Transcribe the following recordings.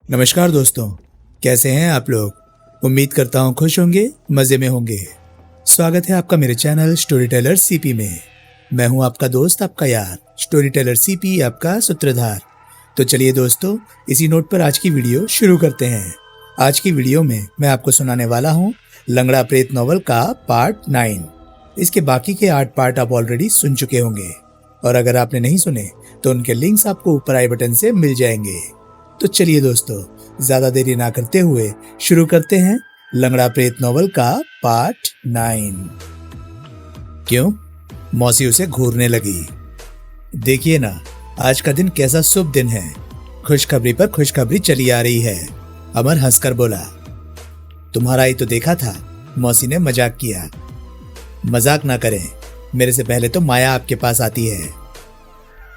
नमस्कार दोस्तों, कैसे हैं आप लोग। उम्मीद करता हूँ खुश होंगे, मज़े में होंगे। स्वागत है आपका मेरे चैनल स्टोरी टेलर सीपी में। मैं हूँ आपका दोस्त, आपका यार, स्टोरी टेलर सीपी, आपका सूत्रधार। तो चलिए दोस्तों, इसी नोट पर आज की वीडियो शुरू करते हैं। आज की वीडियो में मैं आपको सुनाने वाला हूँ लंगड़ा प्रेत नॉवल का पार्ट 9। इसके बाकी के 8 पार्ट आप ऑलरेडी सुन चुके होंगे, और अगर आपने नहीं सुने तो उनके लिंक्स आपको ऊपर आई बटन से मिल जाएंगे। तो चलिए दोस्तों, ज्यादा देरी ना करते हुए शुरू करते हैं लंगड़ा प्रेत नॉवल का पार्ट 9। क्यों? मौसी उसे घूरने लगी। देखिए ना, आज का दिन कैसा शुभ दिन है। खुशखबरी पर खुशखबरी चली आ रही है। अमर हंसकर बोला। तुम्हारा ही तो देखा था, मौसी ने मजाक किया। मजाक ना करें, मेरे से पहले तो माया आपके पास आती है।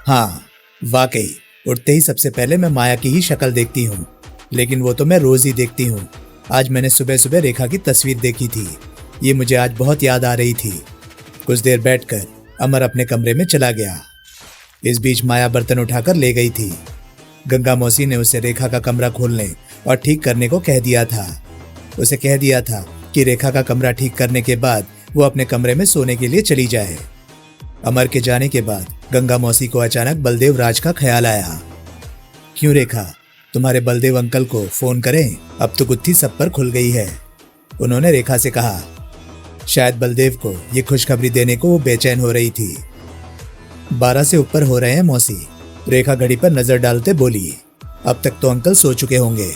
हाँ वाकई, उठते ही सबसे पहले मैं माया की ही शक्ल देखती हूँ, लेकिन वो तो मैं रोज ही देखती हूँ। आज मैंने सुबह सुबह रेखा की तस्वीर देखी थी, ये मुझे आज बहुत याद आ रही थी। कुछ देर बैठकर अमर अपने कमरे में चला गया। इस बीच माया बर्तन उठाकर ले गई थी। गंगा मौसी ने उसे रेखा का कमरा खोलने और ठीक करने को कह दिया था। उसे कह दिया था कि रेखा का कमरा ठीक करने के बाद वो अपने कमरे में सोने के लिए चली जाए। अमर के जाने के बाद गंगा मौसी को अचानक बलदेव राज का ख्याल आया। क्यों रेखा, तुम्हारे बलदेव अंकल को फोन करें, अब तो गुत्थी सब पर खुल गई है। उन्होंने रेखा से कहा। शायद बलदेव को ये खुशखबरी देने को वो बेचैन हो रही थी। 12 से ऊपर हो रहे हैं मौसी, रेखा घड़ी पर नजर डालते बोली। अब तक तो अंकल सो चुके होंगे।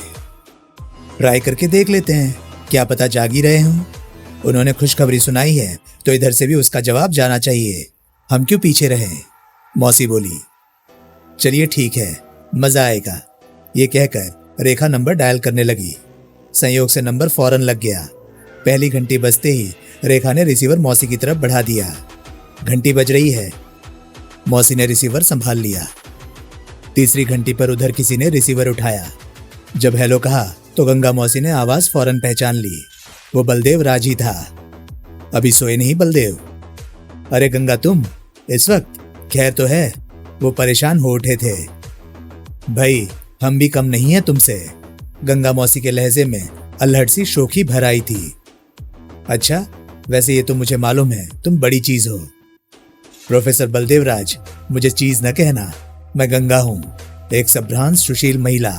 ट्राई करके देख लेते हैं, क्या पता जाग ही रहे हों। उन्होंने खुशखबरी सुनाई है तो इधर से भी उसका जवाब जाना चाहिए, हम क्यों पीछे रहें। मौसी बोली। चलिए ठीक है, मजा आएगा। ये कहकर रेखा नंबर डायल करने लगी। संयोग से नंबर फौरन लग गया। पहली घंटी बजते ही रेखा ने रिसीवर मौसी की तरफ बढ़ा दिया। घंटी बज रही है। मौसी ने रिसीवर संभाल लिया। तीसरी घंटी पर उधर किसी ने रिसीवर उठाया। जब हेलो कहा तो गंगा मौसी ने आवाज फौरन पहचान ली। वो बलदेव राज ही था। अभी सोए नहीं बलदेव? अरे गंगा, तुम इस वक्त? खैर तो है? वो परेशान हो उठे थे। भाई, हम भी कम नहीं है तुमसे। गंगा मौसी के लहजे में अल्हड़ सी शोखी भर आई थी। अच्छा, वैसे ये तो मुझे मालूम है, तुम बड़ी चीज हो। प्रोफेसर बलदेव राज, मुझे चीज न कहना, मैं गंगा हूं, एक संभ्रांत सुशील महिला।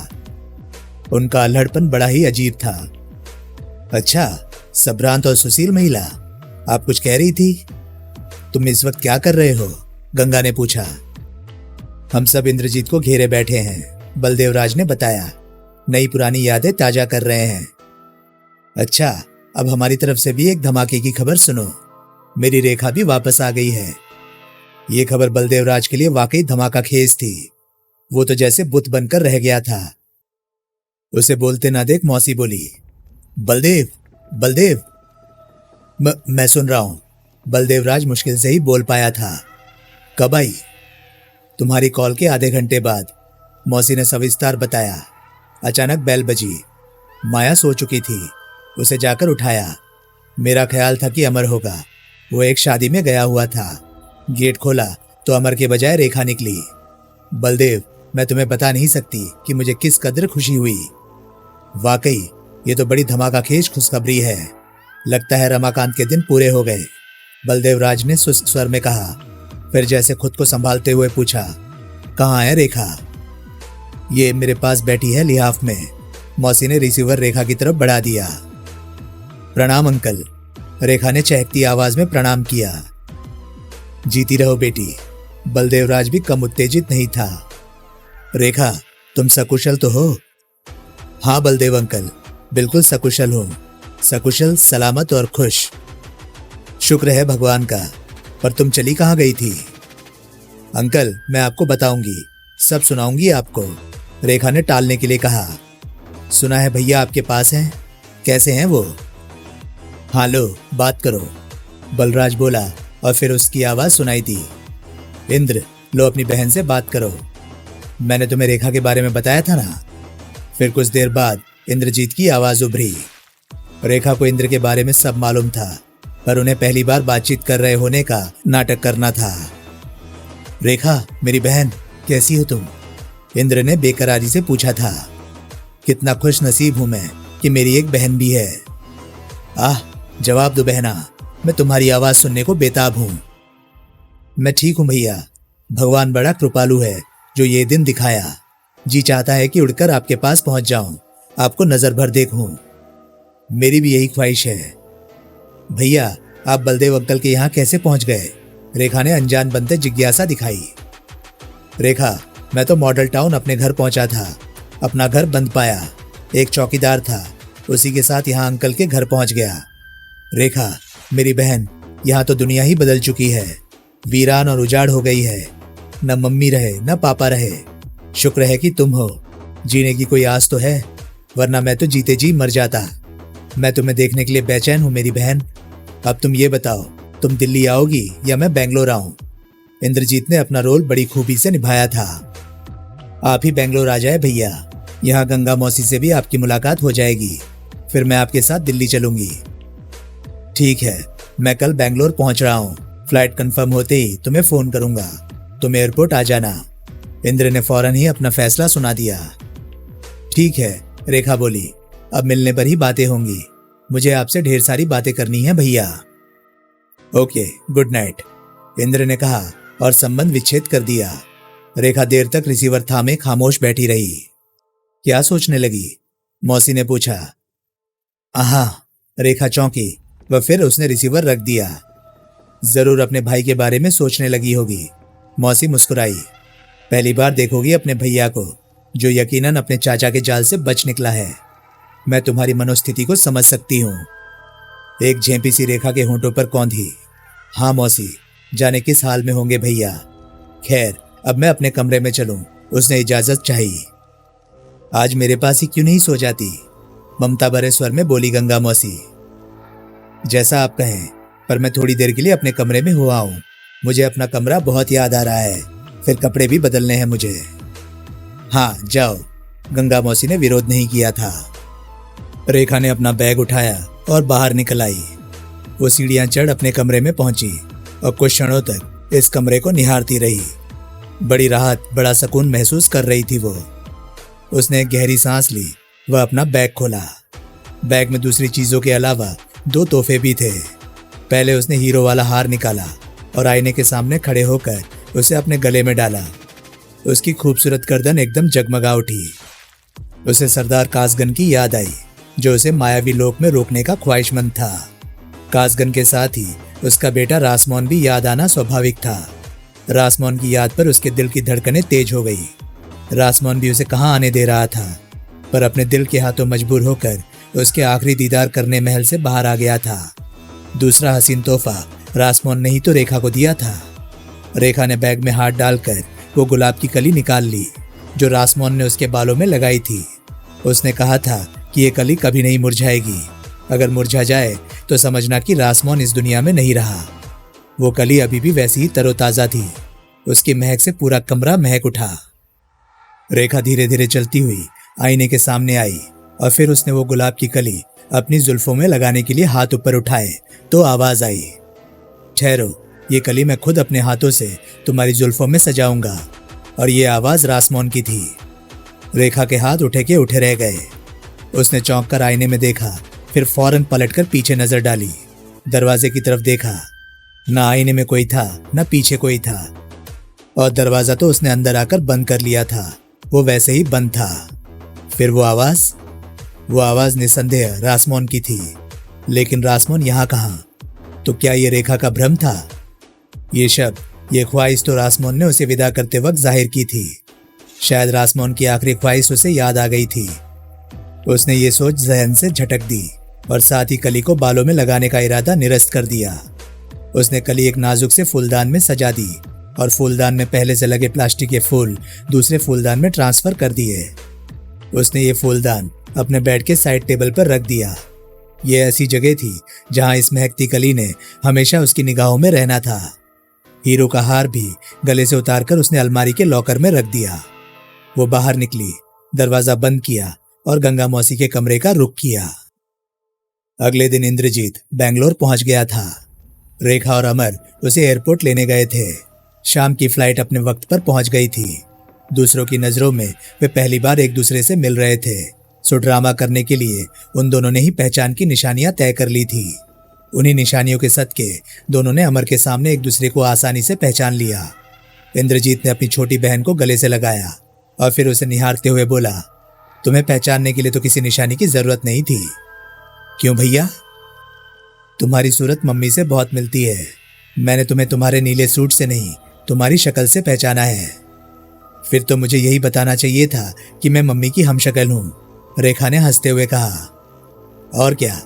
उनका अल्हड़पन बड़ा ही अजीब था। अच्छा, संभ्रांत और सुशील महिला, आप कुछ कह रही थी? तुम इस वक्त क्या कर रहे हो? गंगा ने पूछा। हम सब इंद्रजीत को घेरे बैठे हैं, बलदेव राज ने बताया। नई पुरानी यादें ताजा कर रहे हैं। अच्छा, अब हमारी तरफ से भी एक धमाके की खबर सुनो। मेरी रेखा भी वापस आ गई है। ये खबर बलदेव राज के लिए वाकई धमाका खेज थी। वो तो जैसे बुत बनकर रह गया था। उसे बोलते ना देख मौसी बोली। बलदेव, बलदेव। मैं सुन रहा हूं। बलदेव राज मुश्किल से ही बोल पाया था। कब आई? तुम्हारी कॉल के आधे घंटे बाद, मौसी ने सविस्तार बताया। अचानक बेल बजी। माया सो चुकी थी, उसे जाकर उठाया। मेरा ख्याल था कि अमर होगा, वो एक शादी में गया हुआ था। गेट खोला तो अमर के बजाय रेखा निकली। बलदेव, मैं तुम्हें बता नहीं सकती कि मुझे किस कदर खुशी हुई। वाकई ये तो बड़ी धमाकाखेज खुशखबरी है। लगता है रमाकांत के दिन पूरे हो गए, बलदेव राज ने सुस्त स्वर में कहा। फिर जैसे खुद को संभालते हुए पूछा, कहाँ है रेखा? ये मेरे पास बैठी है लिहाफ में। मौसी ने रिसीवर रेखा की तरफ बढ़ा दिया। प्रणाम अंकल। रेखा ने चहकती आवाज में प्रणाम किया। जीती रहो बेटी। बलदेव राज भी कम उत्तेजित नहीं था। रेखा, तुम सकुशल तो हो? हाँ बलदेव अंकल, बिल्कुल सकुशल हूँ। सकुशल, सलामत और खुश। शुक्र है भगवान का। पर तुम चली कहाँ गई थी? अंकल, मैं आपको बताऊंगी, सब सुनाऊंगी आपको, रेखा ने टालने के लिए कहा। सुना है भैया आपके पास हैं? कैसे हैं वो? हाँ लो, बात करो, बलराज बोला और फिर उसकी आवाज सुनाई दी। इंद्र, लो अपनी बहन से बात करो। मैंने तुम्हें रेखा के बारे में बताया था ना। फिर कुछ देर बाद इंद्रजीत की आवाज उभरी। रेखा को इंद्र के बारे में सब मालूम था, पर उन्हें पहली बार बातचीत कर रहे होने का नाटक करना था। रेखा, मेरी बहन, कैसी हो तुम? इंद्र ने बेकरारी से पूछा था। कितना खुश नसीब हूं मैं कि मेरी एक बहन भी है। आह, जवाब दो बहना, मैं तुम्हारी आवाज सुनने को बेताब हूं। मैं ठीक हूं भैया, भगवान बड़ा कृपालु है जो ये दिन दिखाया। जी चाहता है कि उड़कर आपके पास पहुंच जाऊं, आपको नजर भर देखूं। मेरी भी यही ख्वाहिश है। भैया, आप बलदेव अंकल के यहाँ कैसे पहुंच गए? रेखा ने अनजान बनते जिज्ञासा दिखाई। रेखा, मैं तो मॉडल टाउन अपने घर पहुंचा था। अपना घर बंद पाया, एक चौकीदार था, उसी के साथ यहाँ अंकल के घर पहुंच गया। रेखा, मेरी बहन, यहाँ तो दुनिया ही बदल चुकी है, वीरान और उजाड़ हो गई है। न मम्मी रहे न पापा रहे। शुक्र है कि तुम हो, जीने की कोई आस तो है, वरना मैं तो जीते जी मर जाता। मैं तुम्हें देखने के लिए बेचैन हूँ मेरी बहन। अब तुम ये बताओ, तुम दिल्ली आओगी या मैं बेंगलोर आऊं? इंद्रजीत ने अपना रोल बड़ी खूबी से निभाया था। आप ही बेंगलोर आ जाए भैया, यहाँ गंगा मौसी से भी आपकी मुलाकात हो जाएगी, फिर मैं आपके साथ दिल्ली चलूंगी। ठीक है, मैं कल बेंगलोर पहुंच रहा हूँ, फ्लाइट कंफर्म होते ही तुम्हें फोन करूंगा, तुम एयरपोर्ट आ जाना। इंद्र ने फौरन ही अपना फैसला सुना दिया। ठीक है, रेखा बोली, अब मिलने पर ही बातें होंगी, मुझे आपसे ढेर सारी बातें करनी है भैया। ओके, गुड नाइट, इंद्र ने कहा और संबंध विच्छेद कर दिया। रेखा देर तक रिसीवर थामे खामोश बैठी रही। क्या सोचने लगी? मौसी ने पूछा। आहा, रेखा चौंकी व फिर उसने रिसीवर रख दिया। जरूर अपने भाई के बारे में सोचने लगी होगी। मौसी मुस्कुराई। पहली बार देखोगी अपने भैया को, जो यकीनन अपने चाचा के जाल से बच निकला है। मैं तुम्हारी मनोस्थिति को समझ सकती हूँ। एक झेंपी सी रेखा के होंठों पर कौंधी। हाँ मौसी, जाने किस हाल में होंगे भैया। खैर, अब मैं अपने कमरे में चलूं, उसने इजाजत चाहिए। आज मेरे पास ही क्यों नहीं सो जाती? ममता भरे स्वर में बोली गंगा मौसी। जैसा आप कहें, पर मैं थोड़ी देर के लिए अपने कमरे में हुआ हूं। मुझे अपना कमरा बहुत याद आ रहा है, फिर कपड़े भी बदलने हैं मुझे। हाँ जाओ, गंगा मौसी ने विरोध नहीं किया था। रेखा ने अपना बैग उठाया और बाहर निकल आई। वो सीढ़ियां चढ़ अपने कमरे में पहुंची और कुछ क्षणों तक इस कमरे को निहारती रही। बड़ी राहत, बड़ा सुकून महसूस कर रही थी वो। उसने एक गहरी सांस ली, वह अपना बैग खोला। बैग में दूसरी चीजों के अलावा 2 तोहफे भी थे। पहले उसने हीरो वाला हार निकाला और आईने के सामने खड़े होकर उसे अपने गले में डाला। उसकी खूबसूरत गर्दन एकदम जगमगा उठी। उसे सरदार कासगन की याद आई, जो उसे मायावी लोक में रोकने का ख्वाहिशमंद था। कासगन के साथ ही उसका बेटा रासमोहन भी याद आना स्वाभाविक था। रासमोहन की याद पर उसके दिल की धड़कनें तेज हो गई। रासमोहन भी उसे कहाँ आने दे रहा था, पर अपने दिल के हाथों मजबूर होकर उसके आखिरी दीदार करने महल से बाहर आ गया था। दूसरा हसीन तोहफा रासमोहन ने ही तो रेखा को दिया था। रेखा ने बैग में हाथ डालकर वो गुलाब की कली निकाल ली, जो रासमोहन ने उसके बालों में लगाई थी। उसने कहा था कि ये कली कभी नहीं मुरझाएगी। अगर मुरझा जाए तो समझना कि रासमोहन इस दुनिया में नहीं रहा। वो कली अभी भी वैसी ही तरोताजा थी। उसकी महक से पूरा कमरा महक उठा। रेखा धीरे धीरे चलती हुई आईने के सामने आई और फिर उसने वो गुलाब की कली अपनी जुल्फों में लगाने के लिए हाथ ऊपर उठाए तो आवाज आई, ठहरो, ये कली मैं खुद अपने हाथों से तुम्हारी जुल्फों में सजाऊंगा। और ये आवाज रासमोहन की थी। रेखा के हाथ उठे के उठे रह गए। उसने चौंक कर आईने में देखा, फिर फौरन पलटकर पीछे नजर डाली। दरवाजे की तरफ देखा, न आईने में कोई था न पीछे कोई था, और दरवाजा तो उसने अंदर आकर बंद कर लिया था, वो वैसे ही बंद था। फिर वो आवाज निसंदेह रासमोहन की थी। लेकिन रासमोहन यहाँ कहाँ? तो क्या ये रेखा का भ्रम था? ये शब्द, ये ख्वाहिश तो रासमोहन ने उसे विदा करते वक्त जाहिर की थी। शायद रासमोहन की आखिरी ख्वाहिश उसे याद आ गई थी। उसने ये सोच जहन से झटक दी और साथ ही कली को बालों में लगाने का इरादा निरस्त कर दिया। उसने कली एक नाजुक से फूलदान में सजा दी और फूलदान में पहले से लगे प्लास्टिक के फूल दूसरे फूलदान में ट्रांसफर कर दिए। उसने ये फूलदान अपने बेड के साइड टेबल पर रख दिया। ये ऐसी जगह थी जहां इस महकती कली ने हमेशा उसकी निगाहों में रहना था। हीरो का हार भी गले से उतारकर उसने अलमारी के लॉकर में रख दिया। वो बाहर निकली, दरवाजा बंद किया और गंगा मौसी के कमरे का रुख किया। अगले दिन इंद्रजीत बेंगलोर पहुंच गया था। रेखा और अमर उसे एयरपोर्ट लेने गए थे। शाम की फ्लाइट अपने वक्त पर पहुंच गई थी। दूसरों की नजरों में वे पहली बार एक दूसरे से मिल रहे थे। सो ड्रामा करने के लिए उन दोनों ने ही पहचान की निशानियां तय कर ली थी। उन्हीं निशानियों के सदके दोनों ने अमर के सामने एक दूसरे को आसानी से पहचान लिया। इंद्रजीत ने अपनी छोटी बहन को गले से लगाया और फिर उसे निहारते हुए बोला, तुम्हें पहचानने के लिए तो किसी निशानी की जरूरत नहीं थी। क्यों भैया? तुम्हारी सूरत मम्मी से बहुत मिलती है। मैंने तुम्हें तुम्हारे नीले सूट से नहीं, तुम्हारी शक्ल से पहचाना है। फिर तो मुझे यही बताना चाहिए था कि मैं मम्मी की हमशक्ल हूं, रेखा ने हंसते हुए कहा। और क्या,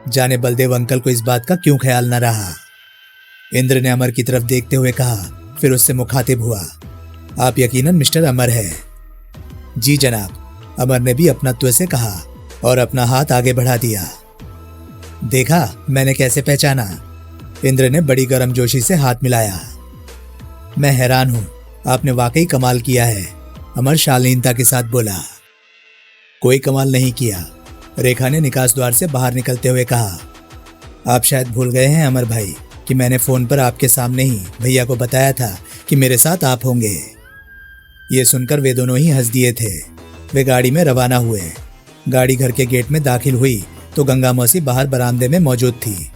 जाने बलदेव अंकल को इस बात का क्यों ख्याल न रहा। इंद्र ने अमर की तरफ देखते हुए कहा, फिर उससे मुखातिब हुआ, आप यकीनन मिस्टर अमर हैं। जी जनाब, अमर ने भी अपनत्व से कहा और अपना हाथ आगे बढ़ा दिया। देखा मैंने कैसे पहचाना? इंद्र ने बड़ी गर्मजोशी से हाथ मिलाया। मैं हैरान हूं, आपने वाकई कमाल किया है, अमर शालीनता के साथ बोला। कोई कमाल नहीं किया, रेखा ने निकास द्वार से बाहर निकलते हुए कहा। आप शायद भूल गए हैं अमर भाई कि मैंने फोन पर आपके सामने ही भैया को बताया था कि मेरे साथ आप होंगे। ये सुनकर वे दोनों ही हंस दिए थे। वे गाड़ी में रवाना हुए। गाड़ी घर के गेट में दाखिल हुई तो गंगा मौसी बाहर बरामदे में मौजूद थी।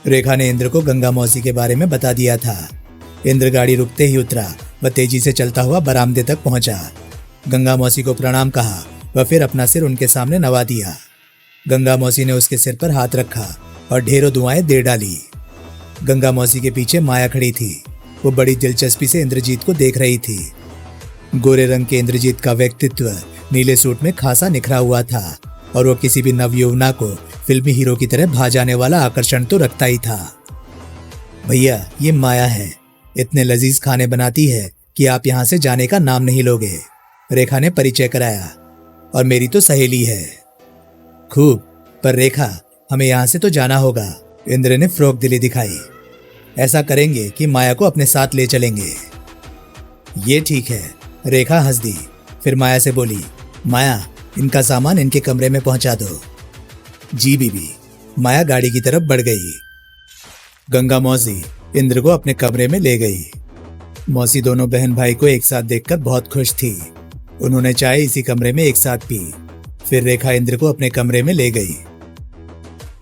रेखा ने इंद्र को गंगा मौसी के बारे में बता दिया था। इंद्र गाड़ी रुकते ही उतरा व तेजी से चलता हुआ बरामदे तक पहुंचा। गंगा मौसी को प्रणाम कहा व फिर अपना सिर उनके सामने नवा दिया। गंगा मौसी ने उसके सिर पर हाथ रखा और ढेरों दुआएं दे डाली। गंगा मौसी के पीछे माया खड़ी थी। वो बड़ी दिलचस्पी से इंद्रजीत को देख रही थी। गोरे रंग के इंद्रजीत का व्यक्तित्व नीले सूट में खासा निखरा हुआ था और वो किसी भी नवयुवना को फिल्मी हीरो की तरह भा जाने वाला आकर्षण तो रखता ही था। भैया, ये माया है, इतने लजीज खाने बनाती है कि आप यहाँ से जाने का नाम नहीं लोगे, रेखा ने परिचय कराया। और मेरी तो सहेली है। खूब, पर रेखा हमें यहाँ से तो जाना होगा, इंद्र ने फ्रोक दिली दिखाई। ऐसा करेंगे कि माया को अपने साथ ले चलेंगे। ये ठीक है, रेखा हंस दी। फिर माया से बोली, माया इनका सामान इनके कमरे में पहुंचा दो। जी बीबी। माया गाड़ी की तरफ बढ़ गई। गंगा मौसी इंद्र को अपने कमरे में ले गई। मौसी दोनों बहन भाई को एक साथ देखकर बहुत खुश थी। उन्होंने चाय इसी कमरे में एक साथ पी। फिर रेखा इंद्र को अपने कमरे में ले गई।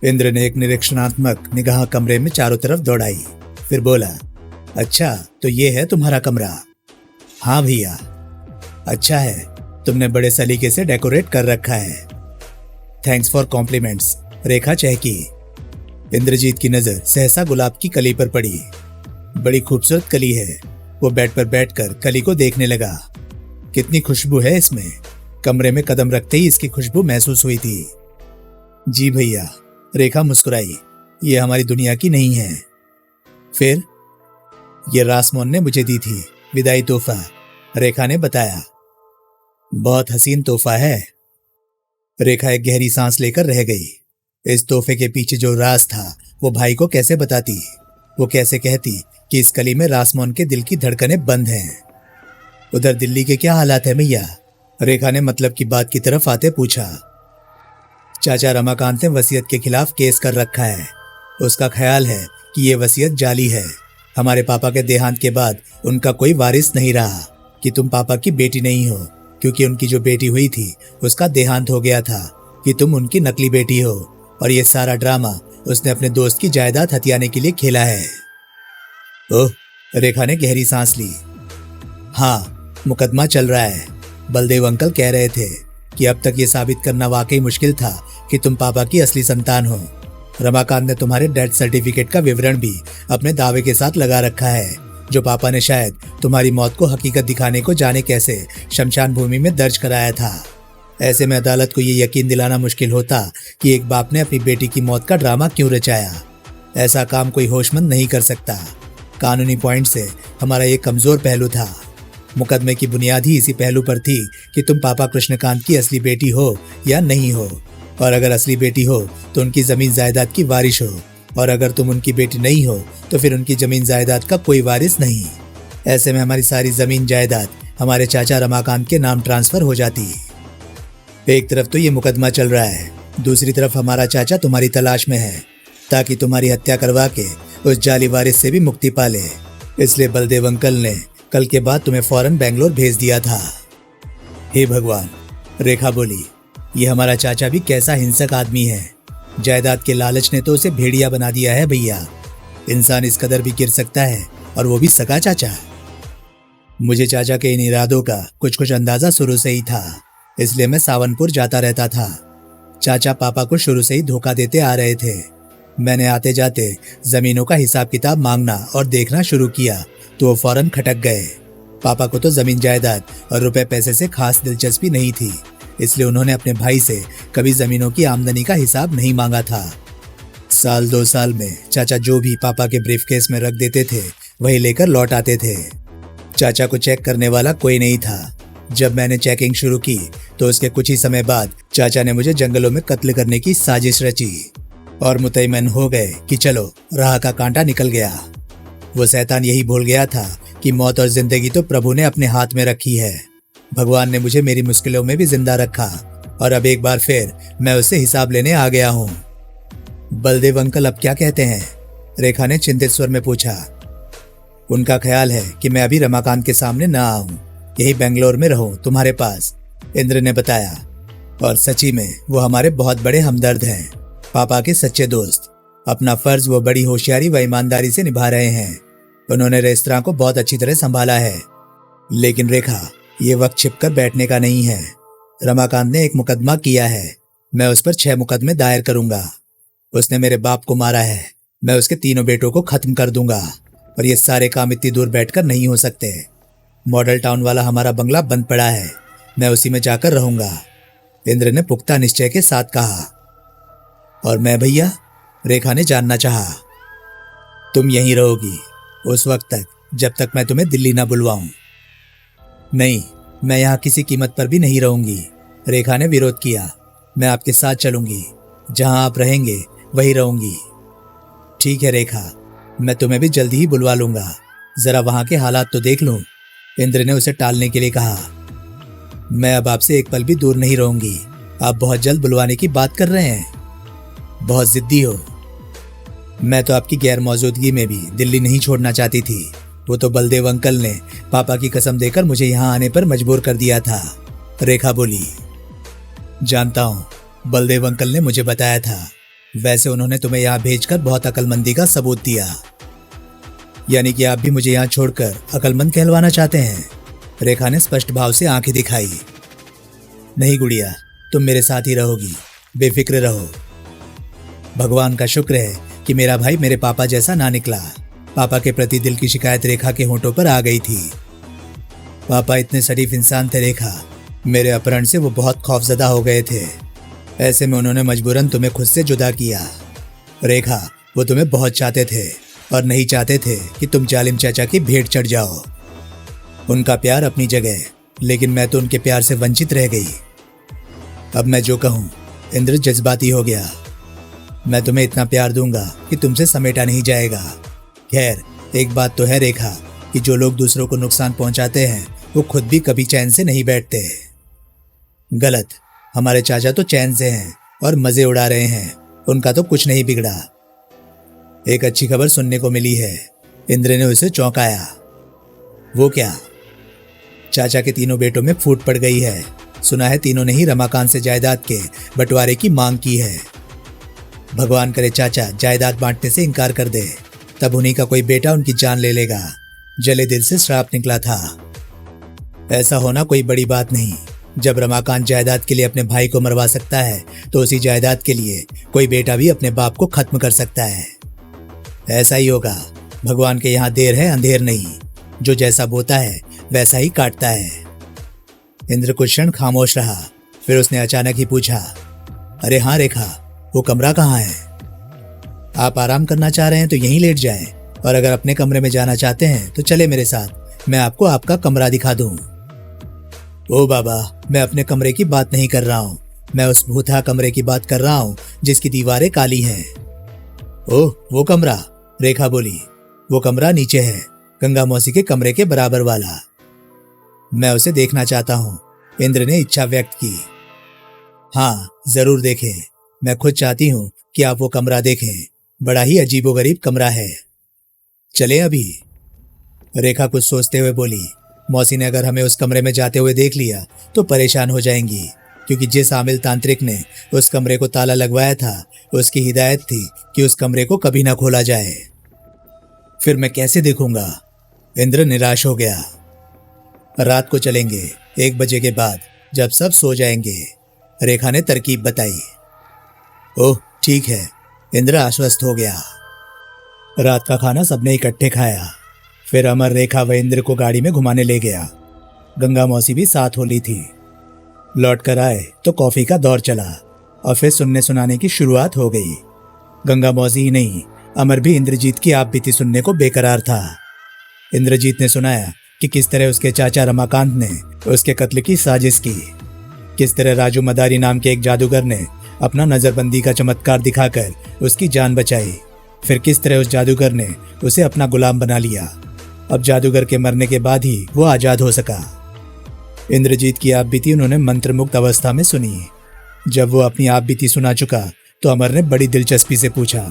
इंद्र ने एक निरीक्षणात्मक निगाह कमरे में चारों तरफ दौड़ाई। फिर बोला, अच्छा तो ये है तुम्हारा कमरा? हाँ भैया। अच्छा है, तुमने बड़े सलीके से डेकोरेट कर रखा है। थैंक्स फॉर कॉम्प्लीमेंट्स, रेखा चहकी। इंद्रजीत की नजर सहसा गुलाब की कली पर पड़ी। बड़ी खूबसूरत कली है। वो बेड पर बैठकर कली को देखने लगा। कितनी खुशबू है इसमें। कमरे में कदम रखते ही इसकी खुशबू महसूस हुई थी। जी भैया, रेखा मुस्कुराई। ये हमारी दुनिया की नहीं है। फिर ये रासमोहन ने मुझे दी थी, विदाई तोहफा, रेखा ने बताया। बहुत हसीन तोहफा है। रेखा एक गहरी सांस लेकर रह गई। इस तोहफे के पीछे जो राज था वो भाई को कैसे बताती? वो कैसे कहती कि इस कली में रासमोहन के दिल की धड़कनें बंद हैं? उधर दिल्ली के क्या हालात है भैया? रेखा ने मतलब की बात की तरफ आते पूछा। चाचा रमाकांत ने वसीयत के खिलाफ केस कर रखा है। उसका ख्याल है कि ये वसीयत जाली है। हमारे पापा के देहांत के बाद उनका कोई वारिस नहीं रहा कि तुम पापा की बेटी नहीं हो, क्योंकि उनकी जो बेटी हुई थी उसका देहांत हो गया था कि तुम उनकी नकली बेटी हो। और ये सारा ड्रामा उसने अपने दोस्त की जायदाद हथियाने के लिए खेला है। ओह, रेखा ने गहरी सांस ली। हाँ, मुकदमा चल रहा है। बलदेव अंकल कह रहे थे कि अब तक ये साबित करना वाकई मुश्किल था कि तुम पापा की असली संतान हो। रमाकांत ने तुम्हारे डेथ सर्टिफिकेट का विवरण भी अपने दावे के साथ लगा रखा है, जो पापा ने शायद तुम्हारी मौत को हकीकत दिखाने को जाने कैसे शमशान भूमि में दर्ज कराया था। ऐसे में अदालत को ये यकीन दिलाना मुश्किल होता कि एक बाप ने अपनी बेटी की मौत का ड्रामा क्यों रचाया। ऐसा काम कोई होशमंद नहीं कर सकता। कानूनी पॉइंट से हमारा ये कमजोर पहलू था। मुकदमे की बुनियाद ही इसी पहलू पर थी कि तुम पापा कृष्णकांत की असली बेटी हो या नहीं हो, और अगर असली बेटी हो तो उनकी जमीन जायदाद की वारिश हो, और अगर तुम उनकी बेटी नहीं हो तो फिर उनकी जमीन जायदाद का कोई वारिस नहीं। ऐसे में हमारी सारी जमीन जायदाद हमारे चाचा रमाकांत के नाम ट्रांसफर हो जाती। एक तरफ तो ये मुकदमा चल रहा है, दूसरी तरफ हमारा चाचा तुम्हारी तलाश में है ताकि तुम्हारी हत्या करवा के उस जाली वारिस से भी मुक्ति पाले। इसलिए बलदेव अंकल ने कल के बाद तुम्हें फौरन बेंगलोर भेज दिया था। हे भगवान, रेखा बोली। ये हमारा चाचा भी कैसा हिंसक आदमी है। जायदाद के लालच ने तो उसे भेड़िया बना दिया है भैया। इंसान इस कदर भी गिर सकता है, और वो भी सगा चाचा। मुझे चाचा के इन इरादों का कुछ कुछ अंदाजा शुरू से ही था, इसलिए मैं सावनपुर जाता रहता था। चाचा पापा को शुरू से ही धोखा देते आ रहे थे। मैंने आते जाते जमीनों का हिसाब किताब मांगना और देखना शुरू किया तो वो फौरन खटक गए। पापा को तो जमीन जायदाद और रुपए पैसे से खास दिलचस्पी नहीं थी, इसलिए उन्होंने अपने भाई से कभी जमीनों की आमदनी का हिसाब नहीं मांगा था। साल 2 साल में चाचा जो भी पापा के ब्रीफकेस में रख देते थे वही लेकर लौट आते थे। चाचा को चेक करने वाला कोई नहीं था। जब मैंने चेकिंग शुरू की तो उसके कुछ ही समय बाद चाचा ने मुझे जंगलों में कत्ल करने की साजिश रची और मुतय्मन हो गए कि चलो राह का कांटा निकल गया। वो शैतान यही भूल गया था कि मौत और जिंदगी तो प्रभु ने अपने हाथ में रखी है। भगवान ने मुझे मेरी मुश्किलों में भी जिंदा रखा और अब एक बार फिर मैं उससे हिसाब लेने आ गया हूँ। बलदेव अंकल अब क्या कहते हैं? रेखा ने चिंतित स्वर में पूछा। उनका ख्याल है कि मैं अभी रमाकांत के सामने न आऊं, यही बेंगलोर में रहूं तुम्हारे पास, इंद्र ने बताया। और सच्ची में वो हमारे बहुत बड़े हमदर्द हैं, पापा के सच्चे दोस्त। अपना फर्ज वो बड़ी होशियारी व ईमानदारी से निभा रहे हैं। उन्होंने रेस्तरां को बहुत अच्छी तरह संभाला है। लेकिन रेखा, ये वक्त छिपकर बैठने का नहीं है। रमाकांत ने एक मुकदमा किया है, मैं उस पर 6 मुकदमे दायर करूंगा। उसने मेरे बाप को मारा है, मैं उसके 3 बेटों को खत्म कर दूंगा। और ये सारे काम इतनी दूर बैठकर नहीं हो सकते। मॉडल टाउन वाला हमारा बंगला बंद पड़ा है, मैं उसी में जाकर रहूंगा, इंद्र ने पुख्ता निश्चय के साथ कहा। और मैं भैया? रेखा ने जानना चाहा। तुम यहीं रहोगी उस वक्त तक जब तक मैं तुम्हें दिल्ली ना बुलवाऊं। नहीं, मैं यहाँ किसी कीमत पर भी नहीं रहूंगी, रेखा ने विरोध किया। मैं आपके साथ चलूंगी, जहां आप रहेंगे वहीं रहूंगी। ठीक है रेखा, मैं तुम्हें भी जल्दी ही बुलवा लूंगा, जरा वहां के हालात तो देख लूं, इंद्र ने उसे टालने के लिए कहा। मैं अब आपसे एक पल भी दूर नहीं रहूंगी, आप बहुत जल्द बुलवाने की बात कर रहे हैं, बहुत जिद्दी हो। मैं तो आपकी गैर मौजूदगी में भी दिल्ली नहीं छोड़ना चाहती थी, वो तो बलदेव अंकल ने पापा की कसम देकर मुझे यहाँ आने पर मजबूर कर दिया था, रेखा बोली। जानता हूँ, बलदेव अंकल ने मुझे बताया था। वैसे उन्होंने तुम्हें यहाँ भेजकर बहुत अकलमंदी का सबूत दिया। यानी कि आप भी मुझे यहाँ छोड़कर अकलमंद कहलवाना चाहते हैं? रेखा ने स्पष्ट भाव से आंखें दिखाई। नहीं गुड़िया, तुम मेरे साथ ही रहोगी, बेफिक्र रहो। भगवान का शुक्र है कि मेरा भाई मेरे पापा जैसा ना निकला। पापा के प्रति दिल की शिकायत रेखा के होंठों पर आ गई थी। पापा इतने शरीफ इंसान थे रेखा, मेरे अपहरण से वो बहुत खौफजदा हो गए थे। ऐसे में उन्होंने मजबूरन तुम्हें खुद से जुदा किया। रेखा, वो तुम्हें बहुत चाहते थे और नहीं चाहते थे कि तुम जालिम चाचा की भेंट चढ़ जाओ। उनका प्यार अपनी जगह, लेकिन मैं तो उनके प्यार से वंचित रह गई। अब मैं जो कहूँ, इंद्र जज्बाती हो गया। मैं तुम्हें इतना प्यार दूंगा कि तुमसे समेटा नहीं जाएगा। खैर, एक बात तो है रेखा कि जो लोग दूसरों को नुकसान पहुंचाते हैं वो खुद भी कभी चैन से नहीं बैठते। गलत, हमारे चाचा तो चैन से हैं और मजे उड़ा रहे हैं, उनका तो कुछ नहीं बिगड़ा। एक अच्छी खबर सुनने को मिली है, इंद्र ने उसे चौंकाया। वो क्या? चाचा के 3 बेटों में फूट पड़ गई है। सुना है तीनों ने ही रमाकांत से जायदाद के बंटवारे की मांग की है। भगवान करे चाचा जायदाद बांटने से इनकार कर दे, तब उन्हीं का कोई बेटा उनकी जान ले लेगा। जले दिल से श्राप निकला था। ऐसा होना कोई बड़ी बात नहीं। जब रमाकांत जायदाद के लिए अपने भाई को मरवा सकता है तो उसी जायदाद के लिए कोई बेटा भी अपने बाप को खत्म कर सकता है। ऐसा ही होगा। भगवान के यहाँ देर है अंधेर नहीं, जो जैसा बोता है वैसा ही काटता है। इंद्र कुछ क्षण खामोश रहा, फिर उसने अचानक ही पूछा, अरे हाँ रेखा, वो कमरा कहाँ है? आप आराम करना चाह रहे हैं तो यहीं लेट जाएं, और अगर अपने कमरे में जाना चाहते हैं तो चले मेरे साथ, मैं आपको आपका कमरा दिखा दूं। ओ बाबा, मैं अपने कमरे की बात नहीं कर रहा हूँ, मैं उस भूतहा कमरे की बात कर रहा हूँ जिसकी दीवारें काली हैं। ओह, वो कमरा, रेखा बोली। वो कमरा नीचे है, गंगा मौसी के कमरे के बराबर वाला। मैं उसे देखना चाहता हूँ, इंद्र ने इच्छा व्यक्त की। हाँ, जरूर देखें। मैं खुद चाहती हूँ कि आप वो कमरा देखें, बड़ा ही अजीबोगरीब कमरा है। चले अभी? रेखा कुछ सोचते हुए बोली। मौसी ने अगर हमें उस कमरे में जाते हुए देख लिया तो परेशान हो जाएंगी। क्योंकि जिस आमिल तांत्रिक ने उस कमरे को ताला लगवाया था उसकी हिदायत थी कि उस कमरे को कभी ना खोला जाए। फिर मैं कैसे देखूंगा? इंद्र निराश हो गया। रात को चलेंगे 1 बजे के बाद, जब सब सो जाएंगे, रेखा ने तरकीब बताई। ओह ठीक है, इंद्र आश्वस्त हो गया। रात का खाना सबने इकट्ठे खाया। फिर अमर रेखा व इंद्र को गाड़ी में घुमाने ले गया। गंगा मौसी भी साथ हो ली थी। लौट कर आए तो कॉफी का दौर चला और फिर सुनने सुनाने की शुरुआत हो गई। गंगा मौसी ही नहीं, अमर भी इंद्रजीत की आप बीती सुनने को बेकरार था। इंद्रजीत ने सुनाया कि किस तरह उसके चाचा रमाकांत ने उसके कत्ल की साजिश की, किस तरह राजू मदारी नाम के एक जादूगर ने अपना नजरबंदी का चमत्कार दिखाकर उसकी जान बचाई। फिर किस तरह उस जादूगर ने उसे अपना गुलाम बना लिया। अब जादूगर के मरने के बाद ही वो आजाद हो सका। इंद्रजीत की आप बीती उन्होंने मंत्रमुग्ध अवस्था में सुनी। जब वो अपनी आप बीती सुना चुका तो अमर ने बड़ी दिलचस्पी से पूछा,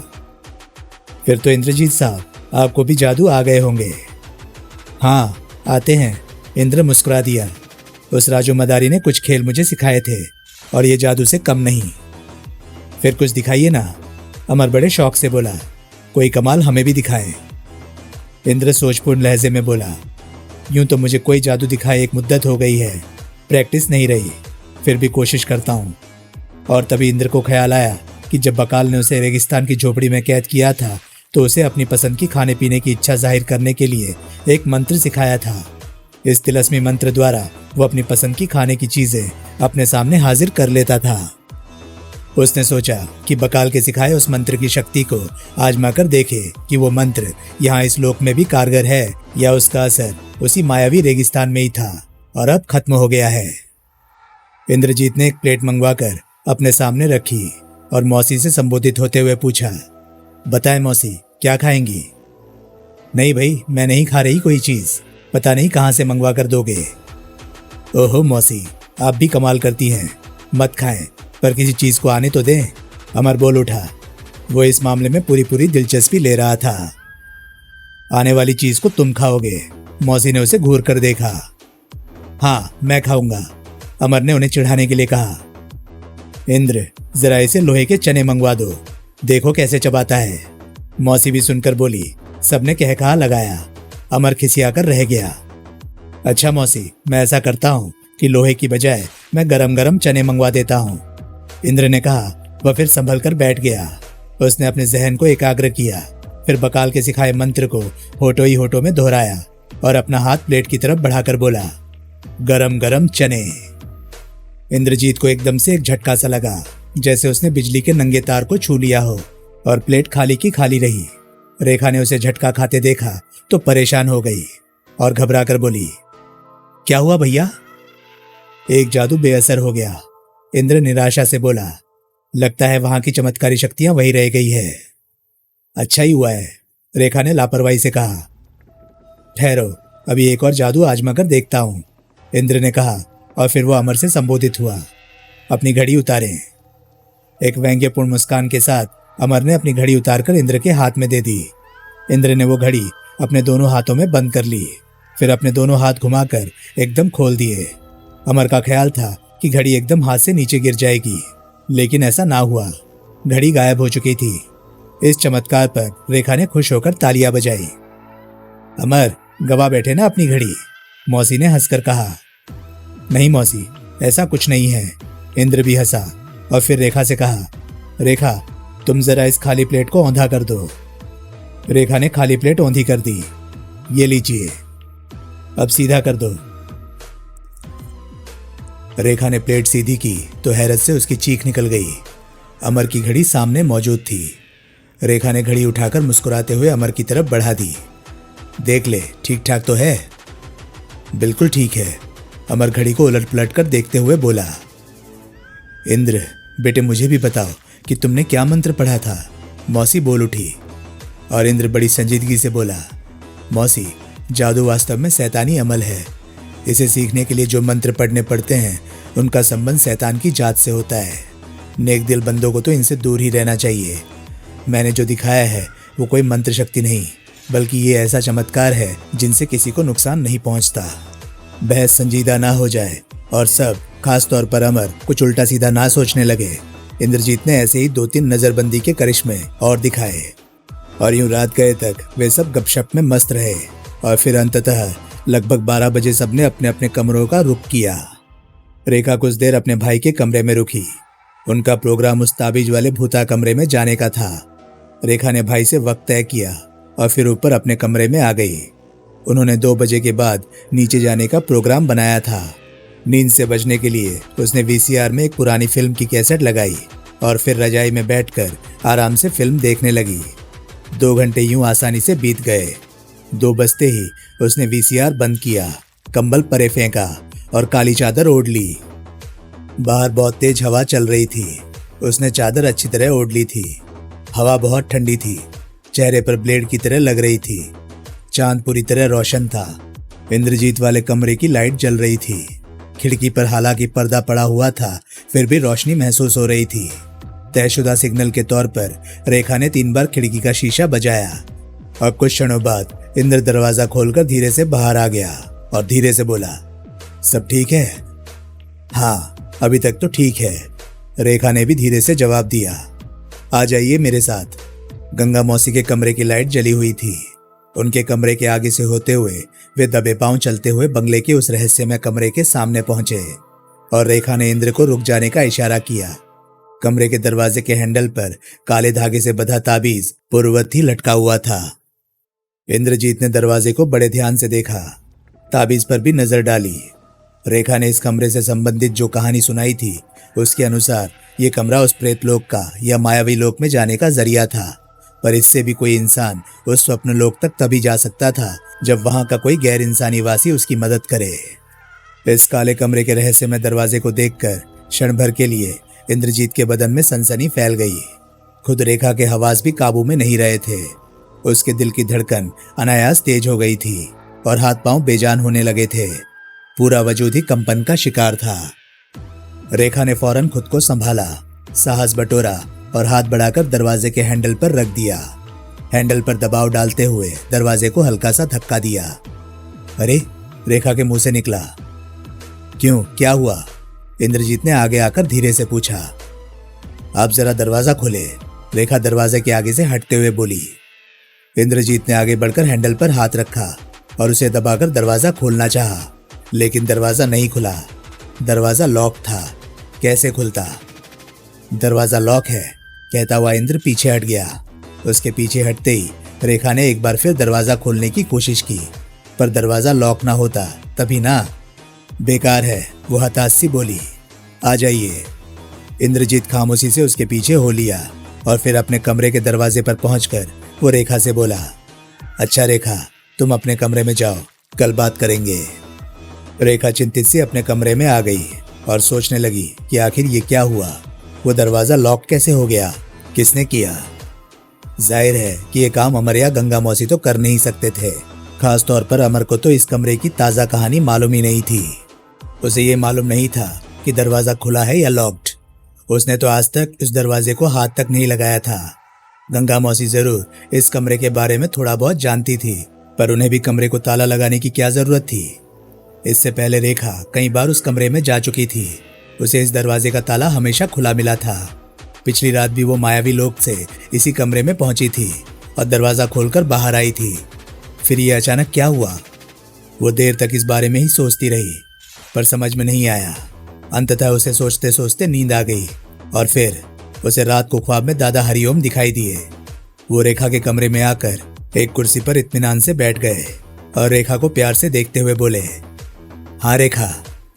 फिर तो इंद्रजीत साहब आपको भी जादू आ गए होंगे? हाँ आते हैं, इंद्र मुस्कुरा दिया। उस राजू मदारी ने कुछ खेल मुझे सिखाए थे और ये जादू से कम नहीं। फिर कुछ दिखाइए ना, अमर बड़े शौक से बोला। कोई कमाल हमें भी दिखाए। इंद्र सोचपूर्ण लहजे में बोला, यूं तो मुझे कोई जादू दिखाए एक मुद्दत हो गई है, प्रैक्टिस नहीं रही, फिर भी कोशिश करता हूँ। और तभी इंद्र को ख्याल आया कि जब बकाल ने उसे रेगिस्तान की झोपड़ी में कैद किया था तो उसे अपनी पसंद की खाने पीने की इच्छा जाहिर करने के लिए एक मंत्र सिखाया था। इस तिलस्मी मंत्र द्वारा वो अपनी पसंद की खाने की चीजें अपने सामने हाजिर कर लेता था। उसने सोचा कि बकाल के सिखाए उस मंत्र की शक्ति को आजमा कर देखे कि वो मंत्र यहाँ इस लोक में भी कारगर है या उसका असर उसी मायावी रेगिस्तान में ही था और अब खत्म हो गया है। इंद्रजीत ने एक प्लेट मंगवाकर अपने सामने रखी और मौसी से संबोधित होते हुए पूछा, बताएं मौसी क्या खाएंगी? नहीं भाई, मैं नहीं खा रही कोई चीज, पता नहीं कहाँ से मंगवा कर दोगे। ओहो मौसी, आप भी कमाल करती हैं, मत खाएं पर किसी चीज को आने तो दें। अमर बोल उठा। वो इस मामले में पूरी दिलचस्पी ले रहा था। आने वाली चीज को तुम खाओगे? मौसी ने उसे घूर कर देखा। हाँ मैं खाऊंगा, अमर ने उन्हें चिढ़ाने के लिए कहा। इंद्र जरा इसे लोहे के चने मंगवा दो, देखो कैसे चबाता है। मौसी भी सुनकर बोली। सबने कहकहा लगाया। अमर खिसियाकर रह गया। अच्छा मौसी, मैं ऐसा करता हूँ कि लोहे की बजाय मैं गरम गरम चने मंगवा देता हूँ, इंद्र ने कहा। वह फिर संभल कर बैठ गया। उसने अपने जहन को एकाग्र किया, फिर बकाल के सिखाए मंत्र को होठों ही होठों में दोहराया और अपना हाथ प्लेट की तरफ बढ़ाकर बोला, गरम गरम चने। इंद्रजीत को एकदम से एक झटका सा लगा, जैसे उसने बिजली के नंगे तार को छू लिया हो, और प्लेट खाली की खाली रही। रेखा ने उसे झटका खाते देखा तो परेशान हो गई और घबरा कर बोली, क्या हुआ भैया? एक जादू बेअसर हो गया, इंद्र निराशा से बोला। लगता है वहां की चमत्कारी शक्तियां वही रह गई है। अच्छा ही हुआ है, रेखा ने लापरवाही से कहा। ठहरो, अभी एक और जादू आजमा कर देखता हूं, इंद्र ने कहा और फिर वो अमर से संबोधित हुआ। अपनी घड़ी उतारें। एक व्यंग्यपूर्ण मुस्कान के साथ अमर ने अपनी घड़ी उतारकर इंद्र के हाथ में दे दी। इंद्र ने वो घड़ी अपने दोनों हाथों में बंद कर ली, फिर अपने दोनों हाथ घुमाकर एकदम खोल दिए। अमर का ख्याल था कि घड़ी एकदम हाथ से नीचे गिर जाएगी, लेकिन ऐसा ना हुआ। घड़ी गायब हो चुकी थी। इस चमत्कार पर रेखा ने खुश होकर तालियां बजाई। अमर, गवा बैठे ना अपनी घड़ी, मौसी ने हंसकर कहा। नहीं मौसी, ऐसा कुछ नहीं है, इंद्र भी हंसा और फिर रेखा से कहा, रेखा तुम जरा इस खाली प्लेट को औंधा कर दो। रेखा ने खाली प्लेट औंधी कर दी। ये लीजिए, अब सीधा कर दो। रेखा ने प्लेट सीधी की तो हैरत से उसकी चीख निकल गई। अमर की घड़ी सामने मौजूद थी। रेखा ने घड़ी उठाकर मुस्कुराते हुए अमर की तरफ बढ़ा दी। देख ले, ठीक ठाक तो है? बिल्कुल ठीक है, अमर घड़ी को उलट पलट कर देखते हुए बोला। इंद्र बेटे, मुझे भी बताओ कि तुमने क्या मंत्र पढ़ा था? मौसी बोल उठी और इंद्र बड़ी संजीदगी से बोला, मौसी, जादू वास्तव में शैतानी अमल है। इसे सीखने के लिए जो मंत्र पढ़ने पड़ते हैं उनका संबंध शैतान की जात से होता है। नेक दिल बंदों को तो इनसे दूर ही रहना चाहिए। मैंने जो दिखाया है वो कोई मंत्र शक्ति नहीं, बल्कि ये ऐसा चमत्कार है जिनसे किसी को नुकसान नहीं पहुंचता। बहस संजीदा ना हो जाए और सब खास तौर पर अमर कुछ उल्टा सीधा ना सोचने लगे। इंद्रजीत ने ऐसे ही 2-3 नजरबंदी के करिश्मे और दिखाए और यूं रात गए तक वे सब गपशप में मस्त रहे और फिर अंततः लगभग 12 बजे सबने अपने अपने कमरों का रुख किया। रेखा कुछ देर अपने भाई के कमरे में रुकी। उनका प्रोग्राम उस ताबीज वाले भूता कमरे में जाने का था। रेखा ने भाई से वक्त तय किया और फिर ऊपर अपने कमरे में आ गई। उन्होंने 2 बजे के बाद नीचे जाने का प्रोग्राम बनाया था। नींद से बचने के लिए उसने वीसीआर में एक पुरानी फिल्म की कैसेट लगाई और फिर रजाई में बैठकर आराम से फिल्म देखने लगी। 2 घंटे यूं आसानी से बीत गए। 2 बजते ही उसने वीसीआर बंद किया, कंबल परे फेंका और काली चादर ओढ़ ली। बाहर बहुत तेज हवा चल रही थी। उसने चादर अच्छी तरह ओढ़ ली थी। हवा बहुत ठंडी थी, चेहरे पर ब्लेड की तरह लग रही थी। चांद पूरी तरह रोशन था। इंद्रजीत वाले कमरे की लाइट जल रही थी। खिड़की पर हालांकि पर्दा पड़ा हुआ था, फिर भी रोशनी महसूस हो रही थी। तयशुदा सिग्नल के तौर पर रेखा ने 3 बार खिड़की का शीशा बजाया और कुछ क्षणों बाद इंद्र दरवाजा खोलकर धीरे से बाहर आ गया और धीरे से बोला, सब ठीक है? हाँ, अभी तक तो ठीक है। रेखा ने भी धीरे से जवाब दिया। आ जाइए मेरे साथ। गंगा मौसी के कमरे की लाइट जली हुई थी। उनके कमरे के आगे से होते हुए वे दबे पांव चलते हुए बंगले के उस रहस्यमय कमरे के सामने पहुंचे और रेखा ने इंद्र को रुक जाने का इशारा किया। कमरे के दरवाजे के हैंडल पर काले धागे से बंधा ताबीज पूर्ववत ही लटका हुआ था। इंद्रजीत ने दरवाजे को बड़े ध्यान से देखा, ताबीज पर भी नजर डाली। रेखा ने इस कमरे से संबंधित जो कहानी सुनाई थी उसके अनुसार ये कमरा उस प्रेत लोक का या मायावी लोक में जाने का जरिया था, पर इससे भी कोई इंसान उस स्वप्न लोक तक तभी जा सकता था जब वहां का कोई गैर इंसानी वासी उसकी मदद करे। इस काले कमरे के रहस्यमय दरवाजे को देखकर क्षण भर के लिए इंद्रजीत के बदन में सनसनी फैल गई। खुद रेखा के हवास भी काबू में नहीं रहे थे। उसके दिल की धड़कन अनायास तेज हो गई थी और हाथ पांव बेजान होने लगे थे। पूरा वजूद ही कंपन का शिकार था। रेखा ने फौरन खुद को संभाला, साहस बटोरा और हाथ बढ़ाकर दरवाजे के हैंडल पर रख दिया। हैंडल पर दबाव डालते हुए दरवाजे को हल्का सा धक्का दिया। अरे, रेखा के मुंह से निकला। क्यों, क्या हुआ? इंद्रजीत ने आगे आकर धीरे से पूछा। आप जरा दरवाजा खोले, रेखा दरवाजे के आगे से हटते हुए बोली। इंद्रजीत ने आगे बढ़कर हैंडल पर हाथ रखा और उसे दबाकर दरवाजा खोलना चाहा, लेकिन दरवाजा नहीं खुला। दरवाजा लॉक था। कैसे खुलता? दरवाजा लॉक है, कहता हुआ इंद्र पीछे हट गया। उसके पीछे हटते ही रेखा ने एक बार फिर दरवाजा खोलने की कोशिश की, पर दरवाजा लॉक ना होता तभी ना। बेकार है, वो हताश सी बोली। आ जाइए। इंद्रजीत खामोशी से उसके पीछे हो लिया और फिर अपने कमरे के दरवाजे पर पहुंचकर वो रेखा से बोला, अच्छा रेखा, तुम अपने कमरे में जाओ, कल बात करेंगे। रेखा चिंतित सी अपने कमरे में आ गई और सोचने लगी कि आखिर ये क्या हुआ। वो दरवाजा लॉक कैसे हो गया? किसने किया? जाहिर है कि ये काम अमर या गंगा मौसी तो कर नहीं सकते थे। खास तौर पर अमर को तो इस कमरे की ताज़ा कहानी मालूम ही नहीं थी। उसे ये मालूम नहीं था कि दरवाजा खुला है या लॉक्ड। उसने तो आज तक इस दरवाजे को हाथ तक नहीं लगाया था। गंगा मौसी जरूर इस कमरे के बारे में थोड़ा बहुत जानती थी, पर उन्हें भी कमरे को ताला लगाने की क्या जरूरत थी? इससे पहले रेखा कई बार उस कमरे में जा चुकी थी। उसे इस दरवाजे का ताला हमेशा खुला मिला था। पिछली रात भी वो मायावी लोक से इसी कमरे में पहुंची थी और दरवाजा खोलकर बाहर आई थी। फिर ये अचानक क्या हुआ? वो देर तक इस बारे में ही सोचती रही, पर समझ में नहीं आया। अंततः उसे सोचते सोचते नींद आ गई और फिर उसे रात को ख्वाब में दादा हरिओम दिखाई दिए। वो रेखा के कमरे में आकर एक कुर्सी पर इत्मीनान से बैठ गए और रेखा को प्यार से देखते हुए बोले, हाँ रेखा,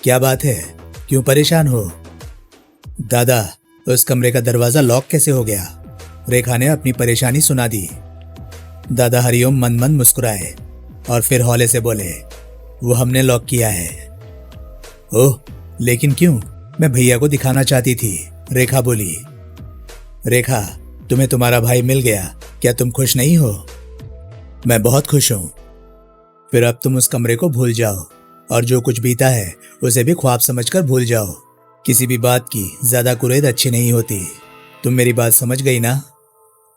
क्या बात है? क्यों परेशान हो? दादा, उस कमरे का दरवाजा लॉक कैसे हो गया? रेखा ने अपनी परेशानी सुना दी। दादा हरिओम मन मन मुस्कुराए और फिर हौले से बोले, वो हमने लॉक किया है। ओह, लेकिन क्यों? मैं भैया को दिखाना चाहती थी, रेखा बोली। रेखा, तुम्हें तुम्हारा भाई मिल गया, क्या तुम खुश नहीं हो? मैं बहुत खुश हूं। फिर अब तुम उस कमरे को भूल जाओ और जो कुछ बीता है उसे भी ख्वाब समझकर भूल जाओ। किसी भी बात की ज्यादा कुरेद अच्छी नहीं होती। तुम मेरी बात समझ गई ना?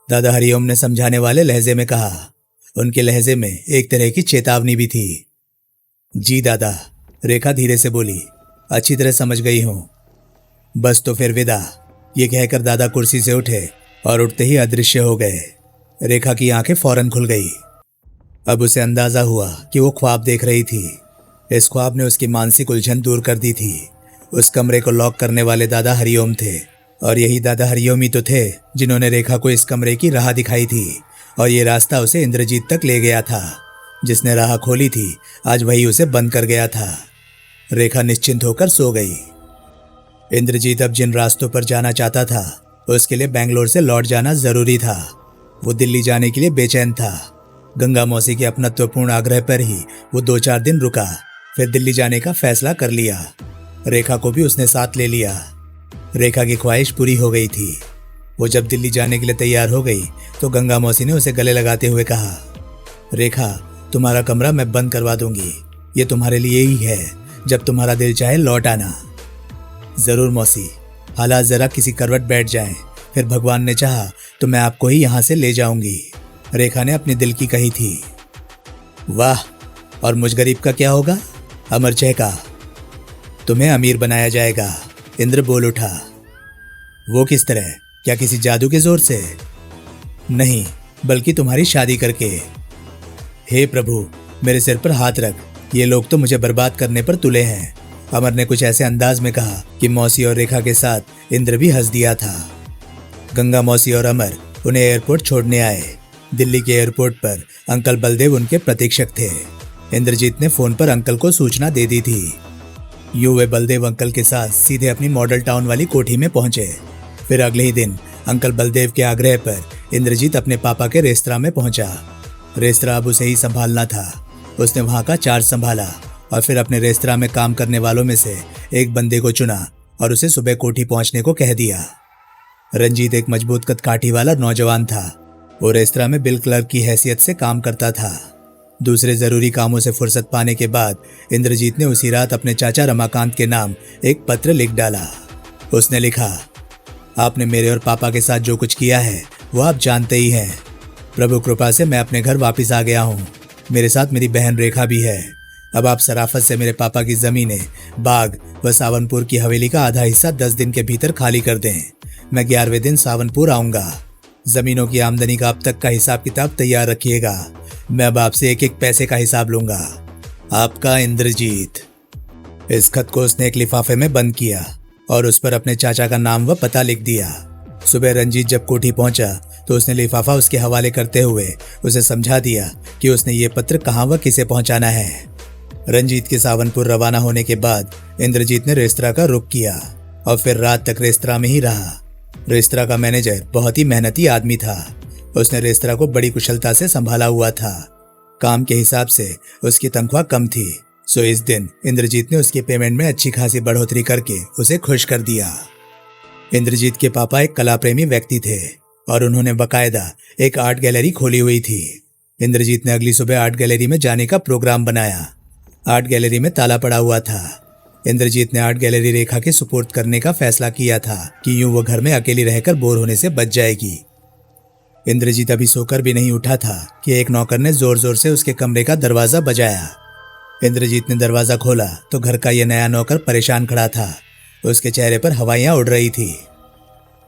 दादा हरिओम ने समझाने वाले लहजे में कहा। उनके लहजे में एक तरह की चेतावनी भी थी। जी दादा, रेखा धीरे से बोली। अच्छी तरह समझ गई हूँ। बस तो फिर विदा। ये कहकर दादा कुर्सी से उठे और उठते ही अदृश्य हो गए। रेखा की आंखें फौरन खुल गई। अब उसे अंदाजा हुआ कि वो ख्वाब देख रही थी। इस ख्वाब ने उसकी मानसिक उलझन दूर कर दी थी। उस कमरे को लॉक करने वाले दादा हरिओम थे और यही दादा हरिओम ही तो थे जिन्होंने रेखा को इस कमरे की राह दिखाई थी और ये रास्ता उसे इंद्रजीत तक ले गया था। जिसने राह खोली थी आज वही उसे बंद कर गया था। रेखा निश्चिंत होकर सो गई। इंद्रजीत अब जिन रास्तों पर जाना चाहता था उसके लिए बेंगलोर से लौट जाना जरूरी था। वो दिल्ली जाने के लिए बेचैन था। गंगा मौसी के अपनत्वपूर्ण आग्रह पर ही वो 2-4 दिन रुका, फिर दिल्ली जाने का फैसला कर लिया। रेखा को भी उसने साथ ले लिया। रेखा की ख्वाहिश पूरी हो गई थी। वो जब दिल्ली जाने के लिए तैयार हो गई तो गंगा मौसी ने उसे गले लगाते हुए कहा, रेखा, तुम्हारा कमरा मैं बंद करवा दूंगी। ये तुम्हारे लिए ही है, जब तुम्हारा दिल चाहे लौट आना। जरूर मौसी, हालात जरा किसी करवट बैठ जाएं, फिर भगवान ने चाहा तो मैं आपको ही यहाँ से ले जाऊंगी। रेखा ने अपने दिल की कही थी। वाह, और मुझ गरीब का क्या होगा? अमर चहका, तुम्हें अमीर बनाया जाएगा। इंद्र बोल उठा। वो किस तरह? क्या किसी जादू के जोर से? नहीं, बल्कि तुम्हारी शादी करके। हे प्रभु, मेरे सिर पर हाथ रख। ये लोग तो मुझे बर्बाद करने पर तुले हैं। अमर ने कुछ ऐसे अंदाज में कहा कि मौसी और रेखा के साथ इंद्र भी हंस दिया था। गंगा मौसी और अमर उन्हें एयरपोर्ट छोड़ने आए। दिल्ली के एयरपोर्ट पर अंकल बलदेव उनके प्रतीक्षक थे। इंद्रजीत ने फोन पर अंकल को सूचना दे दी थी। यूं वे बलदेव अंकल के साथ सीधे अपनी मॉडल टाउन वाली कोठी में पहुंचे। फिर अगले ही दिन अंकल बलदेव के आग्रह पर इंद्रजीत अपने पापा के रेस्तरां में पहुंचा। रेस्तरां अब उसे ही संभालना था। उसने वहां का चार्ज संभाला और फिर अपने रेस्तरां में काम करने वालों में से एक बंदे को चुना और उसे सुबह कोठी पहुंचने को कह दिया। रंजीत एक मजबूत कदकाठी वाला नौजवान था। वो रेस्तरां में बिल क्लर्क की हैसियत से काम करता था। दूसरे जरूरी कामों से फुर्सत पाने के बाद इंद्रजीत ने उसी रात अपने चाचा रमाकांत के नाम एक पत्र लिख डाला। उसने लिखा, आपने मेरे और पापा के साथ जो कुछ किया है वो आप जानते ही हैं। प्रभु कृपा से मैं अपने घर वापस आ गया हूँ। मेरे साथ मेरी बहन रेखा भी है। अब आप सराफत से मेरे पापा की जमीनें, बाग व सावनपुर की हवेली का आधा हिस्सा 10 दिन के भीतर खाली कर दें। मैं 11वें दिन सावनपुर आऊंगा। जमीनों की आमदनी का अब तक का हिसाब किताब तैयार रखिएगा। मैं अब आपसे एक एक पैसे का हिसाब लूंगा। आपका इंद्रजीत। इस खत को उसने एक लिफाफे में बंद किया और उस पर अपने चाचा का नाम व पता लिख दिया। सुबह रंजीत जब कोठी पहुंचा तो उसने लिफाफा उसके हवाले करते हुए उसे समझा दिया कि उसने ये पत्र कहाँ व किसे पहुंचाना है। रंजीत के सावनपुर रवाना होने के बाद इंद्रजीत ने रेस्तरां का रुख किया और फिर रात तक रेस्तरां में ही रहा। रेस्तरां का मैनेजर बहुत ही मेहनती आदमी था। उसने रेस्तरां को बड़ी कुशलता से संभाला हुआ था। काम के हिसाब से उसकी तनख्वाह कम थी, सो इस दिन इंद्रजीत ने उसकी पेमेंट में अच्छी खासी बढ़ोतरी करके उसे खुश कर दिया। इंद्रजीत के पापा एक कला प्रेमी व्यक्ति थे और उन्होंने बकायदा एक आर्ट गैलरी खोली हुई थी। इंद्रजीत ने अगली सुबह आर्ट गैलरी में जाने का प्रोग्राम बनाया। आर्ट गैलरी में ताला पड़ा हुआ था। इंद्रजीत ने आर्ट गैलरी रेखा के सुपुर्द करने का फैसला किया था कि यूं वो घर में अकेली रहकर बोर होने से बच जाएगी। इंद्रजीत अभी सोकर भी नहीं उठा था कि एक नौकर ने जोर जोर से उसके कमरे का दरवाजा बजाया। इंद्रजीत ने दरवाजा खोला तो घर का यह नया नौकर परेशान खड़ा था। उसके चेहरे पर हवाइयां उड़ रही थी।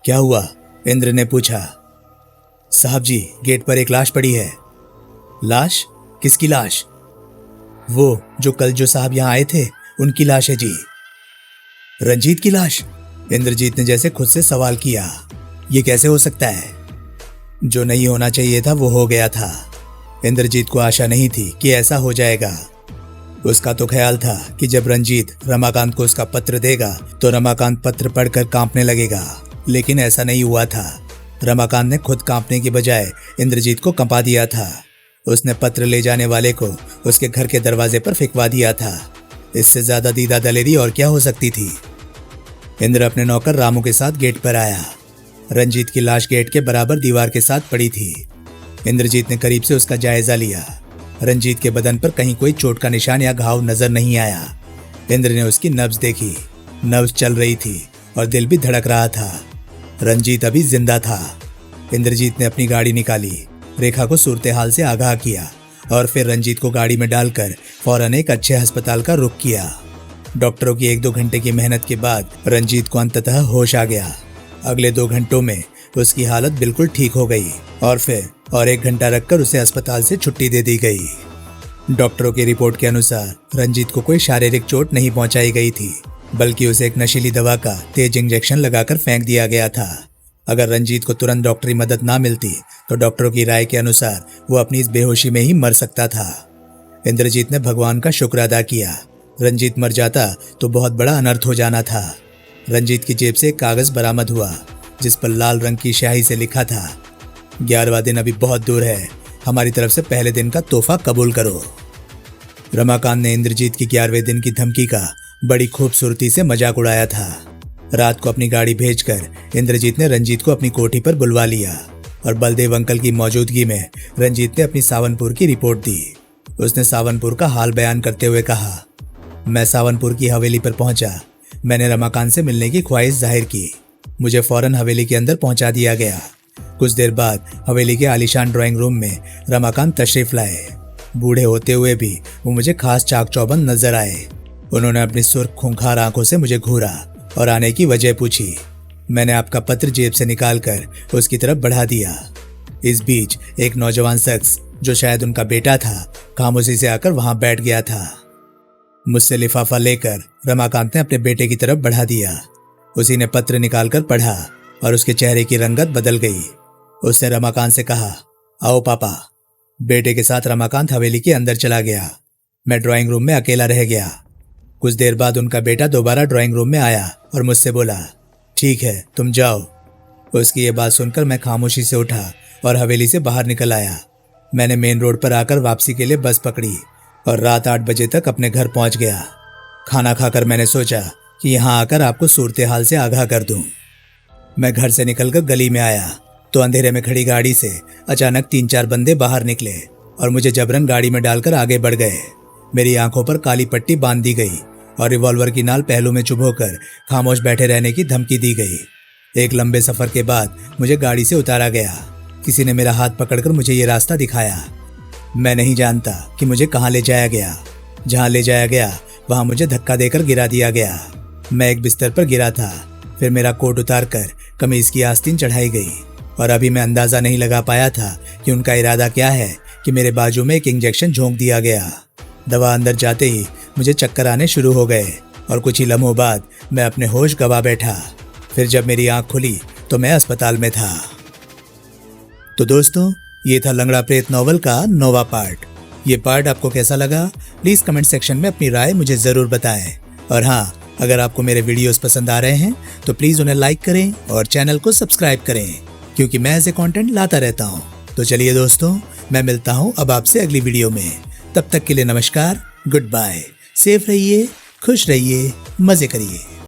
क्या हुआ? इंद्र ने पूछा। साहब जी, गेट पर एक लाश पड़ी है। लाश? किसकी लाश? वो जो कल जो साहब यहाँ आए थे उनकी लाश है जी। रंजीत की लाश? इंद्रजीत ने जैसे खुद से सवाल किया। ये कैसे हो सकता है? जो नहीं होना चाहिए था वो हो गया था। इंद्रजीत को आशा नहीं थी कि ऐसा हो जाएगा। उसका तो ख्याल था कि जब रंजीत रमाकांत को उसका पत्र देगा तो रमाकांत पत्र पढ़कर कांपने लगेगा, लेकिन ऐसा नहीं हुआ था। रमाकांत ने खुद कांपने की बजाय इंद्रजीत को कंपा दिया था। उसने पत्र ले जाने वाले को उसके घर के दरवाजे पर फेंकवा दिया था। इससे ज्यादा दीदा दलेरी और क्या हो सकती थी। इंद्र अपने नौकर रामू के साथ गेट पर आया। रंजीत की लाश गेट के बराबर दीवार के साथ पड़ी थी। इंद्रजीत ने करीब से उसका जायजा लिया। रंजीत के बदन पर कहीं कोई चोट का निशान या घाव नजर नहीं आया। इंद्र ने उसकी नब्ज देखी। नब्ज चल रही थी और दिल भी धड़क रहा था। रंजीत अभी जिंदा था। इंद्रजीत ने अपनी गाड़ी निकाली, रेखा को सूरत हाल से आगाह किया और फिर रंजीत को गाड़ी में डालकर फौरन एक अच्छे अस्पताल का रुख किया। डॉक्टरों की 1-2 घंटे की मेहनत के बाद रंजीत को अंततः होश आ गया। अगले 2 घंटों में उसकी हालत बिल्कुल ठीक हो गई और फिर 1 घंटा रखकर उसे अस्पताल से छुट्टी दे दी गई। डॉक्टरों की रिपोर्ट के अनुसार रंजीत को कोई शारीरिक चोट नहीं पहुंचाई गई थी, बल्कि उसे एक नशीली दवा का तेज इंजेक्शन लगाकर फेंक दिया गया था। अगर रंजीत को तुरंत डॉक्टरी मदद ना मिलती तो डॉक्टरों की राय के अनुसार वो अपनी इस बेहोशी में ही मर सकता था। इंद्रजीत ने भगवान का शुक्र अदा किया। रंजीत मर जाता तो बहुत बड़ा अनर्थ हो जाना था। रंजीत की जेब से एक कागज बरामद हुआ जिस पर लाल रंग की स्याही से लिखा था, 11वां दिन अभी बहुत दूर है, हमारी तरफ से पहले दिन का तोहफा कबूल करो। रमाकांत ने इंद्रजीत की 11वें दिन की धमकी का बड़ी खूबसूरती से मजाक उड़ाया था। रात को अपनी गाड़ी भेजकर इंद्रजीत ने रंजीत को अपनी कोठी पर बुलवा लिया और बलदेव अंकल की मौजूदगी में रंजीत ने अपनी सावनपुर की रिपोर्ट दी। उसने सावनपुर का हाल बयान करते हुए कहा, मैं सावनपुर की हवेली पर पहुंचा। मैंने रमाकांत से मिलने की ख्वाहिश जाहिर की। मुझे फौरन हवेली के अंदर पहुंचा दिया गया। कुछ देर बाद हवेली के आलीशान ड्राइंग रूम में रमाकांत तशरीफ लाए। बूढ़े होते हुए भी वो मुझे खास चाक चौबंद नजर आए। उन्होंने अपनी सुर्ख खूंखार आंखों से मुझे घूरा और आने की वजह पूछी। मैंने आपका पत्र जेब से निकालकर उसकी तरफ बढ़ा दिया। इस बीच एक नौजवान शख्स जो शायद उनका बेटा था खामोशी से आकर वहां बैठ गया था। मुझसे लिफाफा लेकर रमाकांत ने अपने बेटे की तरफ बढ़ा दिया। उसी ने पत्र निकालकर पढ़ा और उसके चेहरे की रंगत बदल गई। उसने रमाकांत से कहा, आओ पापा। बेटे के साथ रमाकांत हवेली के अंदर चला गया। मैं ड्राइंग रूम में अकेला रह गया। कुछ देर बाद उनका बेटा दोबारा ड्राइंग रूम में आया और मुझसे बोला, ठीक है तुम जाओ। उसकी ये बात सुनकर मैं खामोशी से उठा और हवेली से बाहर निकल आया। मैंने मेन रोड पर आकर वापसी के लिए बस पकड़ी और रात 8 बजे तक अपने घर पहुंच गया। खाना खाकर मैंने सोचा कि यहाँ आकर आपको सूरत हाल से आगाह कर दूं। मैं घर से निकलकर गली में आया तो अंधेरे में खड़ी गाड़ी से अचानक 3-4 बंदे बाहर निकले और मुझे जबरन गाड़ी में डालकर आगे बढ़ गए। मेरी आंखों पर काली पट्टी बांध दी गई और रिवॉल्वर की नाल पहलू में चुभोकर खामोश बैठे रहने की धमकी दी गई। एक लंबे सफर के बाद मुझे गाड़ी से उतारा गया। किसी ने मेरा हाथ पकड़कर मुझे ये रास्ता दिखाया। मैं नहीं जानता कि मुझे कहाँ ले जाया गया। जहाँ ले जाया गया वहाँ मुझे धक्का देकर गिरा दिया गया। मैं एक बिस्तर पर गिरा था। फिर मेरा कोट उतार कर कमीज की आस्तीन चढ़ाई गई और अभी मैं अंदाजा नहीं लगा पाया था कि उनका इरादा क्या है कि मेरे बाजू में एक इंजेक्शन झोंक दिया गया। दवा अंदर जाते ही मुझे चक्कर आने शुरू हो गए और कुछ ही लम्हों बाद मैं अपने होश गवा बैठा। फिर जब मेरी आंख खुली तो मैं अस्पताल में था। तो दोस्तों, ये था लंगड़ा प्रेत नॉवल का 9वां पार्ट। ये पार्ट आपको कैसा लगा प्लीज कमेंट सेक्शन में अपनी राय मुझे जरूर बताएं। और हाँ, अगर आपको मेरे वीडियोस पसंद आ रहे हैं तो प्लीज उन्हें लाइक करें और चैनल को सब्सक्राइब करें, क्योंकि मैं ऐसे कंटेंट लाता रहता हूँ। तो चलिए दोस्तों, मैं मिलता हूँ अब आपसे अगली वीडियो में। तब तक के लिए नमस्कार, गुड बाय। सेफ रहिए, खुश रहिए, मजे करिए।